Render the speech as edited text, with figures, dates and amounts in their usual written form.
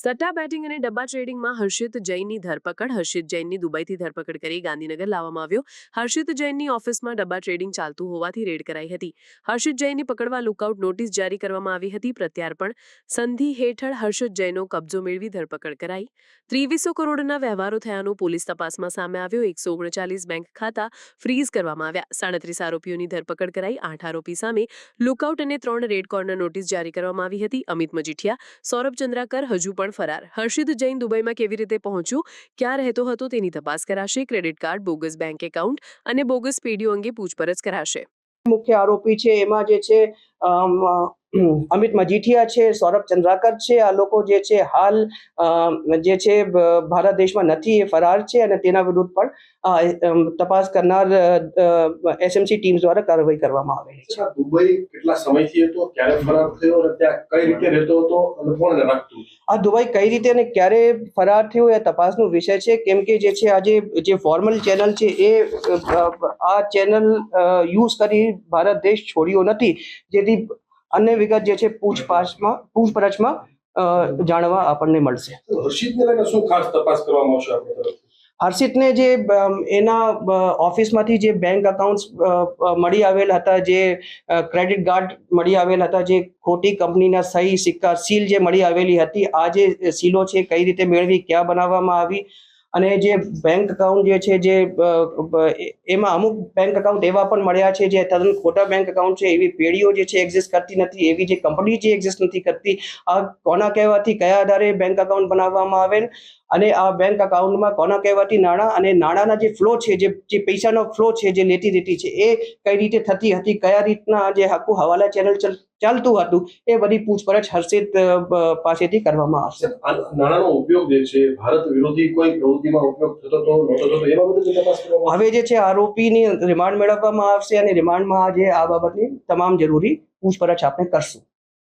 સટ્ટા batting અને ડબ્બા ટ્રેડિંગમાં હર્ષિત જૈનની ધરપકડ. હર્ષિત જૈનની દુબઈથી ધરપકડ કરી ગાંધીનગર લાવવામાં આવ્યો. હર્ષિત જૈનની ઓફિસમાં ડબ્બા ટ્રેડિંગ ચાલતું હોવાથી રેડ કરાઈ હતી. હર્ષિત જૈનની પકડવા લુકઆઉટ નોટિસ જારી કરવામાં આવી હતી. પ્રત્યાર્પણ સંધિ હેઠળ હર્ષિત જૈનનો કબજો મેળવી ધરપકડ કરાઈ. 2300 કરોડના વ્યવહારો થયાનું પોલીસ તપાસમાં સામે આવ્યો. 139 બેંક ખાતા ફ્રીઝ કરવામાં આવ્યા. 37 આરોપીઓની ધરપકડ કરાઈ. 8 આરોપી સામે લુકઆઉટ અને 3 રેડ કોર્નર નોટિસ જારી કરવામાં આવી હતી. અમિત મજીઠિયા, સૌરભ ચંદ્રાકર હજુ પણ ફરાર. હર્ષિત જૈન દુબઈમાં કેવી રીતે પહોંચ્યું, ક્યાં રહેતો હતો તેની તપાસ કરાશે. Credit card, bogus bank account અને બોગસ પેઢીઓ અંગે પૂછપરછ કરાશે. મુખ્ય આરોપી છે એમાં જે છે અમિત મજીઠિયા છે, સૌરભ ચંદ્રાકર છે. આ લોકો જે છે હાલ જે છે ભારત દેશમાં નથી, એ ફરાર છે અને તેના વિરુદ્ધ પણ તપાસ કરનાર એસએમસી ટીમ દ્વારા કાર્યવાહી કરવામાં આવેલી છે. દુબઈ કેટલા સમયથી હતો, ક્યારે ફરાર થયો અને ત્યાં કઈ રીતે રહેતો હતો અને કોણ રાખતું? આ દુબઈ કઈ રીતે અને ક્યારે ફરાર થયો એ તપાસનો વિષય છે, કેમ કે જે છે આજે જે ફોર્મલ ચેનલ છે એ આ ચેનલ યુઝ કરી ભારત દેશ છોડ્યો નથી, જેથી અન્ય વિગત જે છે પૂછપરછમાં જાણવા આપણને મળશે. હર્ષિતને લઈને શું ખાસ તપાસ કરવામાં આવશે આપણી તરફથી? હર્ષિતને જે એના ઓફિસમાંથી જે બેંક એકાઉન્ટ્સ મળી આવેલ હતા, જે ક્રેડિટ કાર્ડ મળી આવેલ હતા, જે ખોટી કંપનીના સહી સિક્કા સીલ જે મળી આવેલી હતી, આ જે સીલો છે કઈ રીતે મેળવી, ક્યાં બનાવવામાં આવી, અને જે બેંક એકાઉન્ટ જે છે જે એમાં અમુક બેંક એકાઉન્ટ એવા પણ મળ્યા છે જે તદ્દન ખોટા બેંક એકાઉન્ટ છે. એવી પેઢીઓ જે છે એક્ઝિસ્ટ કરતી નથી, એવી જે કંપની જે એક્ઝિસ્ટ નથી કરતી. આ કોના કહેવાથી કયા આધારે બેંક એકાઉન્ટ બનાવવામાં આવેલ અને આ બેંક એકાઉન્ટમાં કોના કહેવાથી નાણાં અને નાણાંના જે ફ્લો છે, જે પૈસાનો ફ્લો છે, જે લેતી દેતી છે, એ કઈ રીતે થતી હતી, કયા રીતના જે આખું હવાલા ચેનલ ચાલતું હતું, એ બધી પૂછપરછ હર્ષિત પાસેથી કરવામાં આવશે. નાણાંનો ઉપયોગ જે છે ભારત વિરોધી કોઈ પ્રવૃત્તિમાં ઉપયોગ થતો તો નહોતો થતો, એ બાબતે તપાસ કરવામાં હવે જે છે આરોપીની રિમાન્ડ મેળવવામાં આવશે અને રિમાન્ડમાં જે આ બાબતની તમામ જરૂરી પૂછપરછ આપણે કરશું.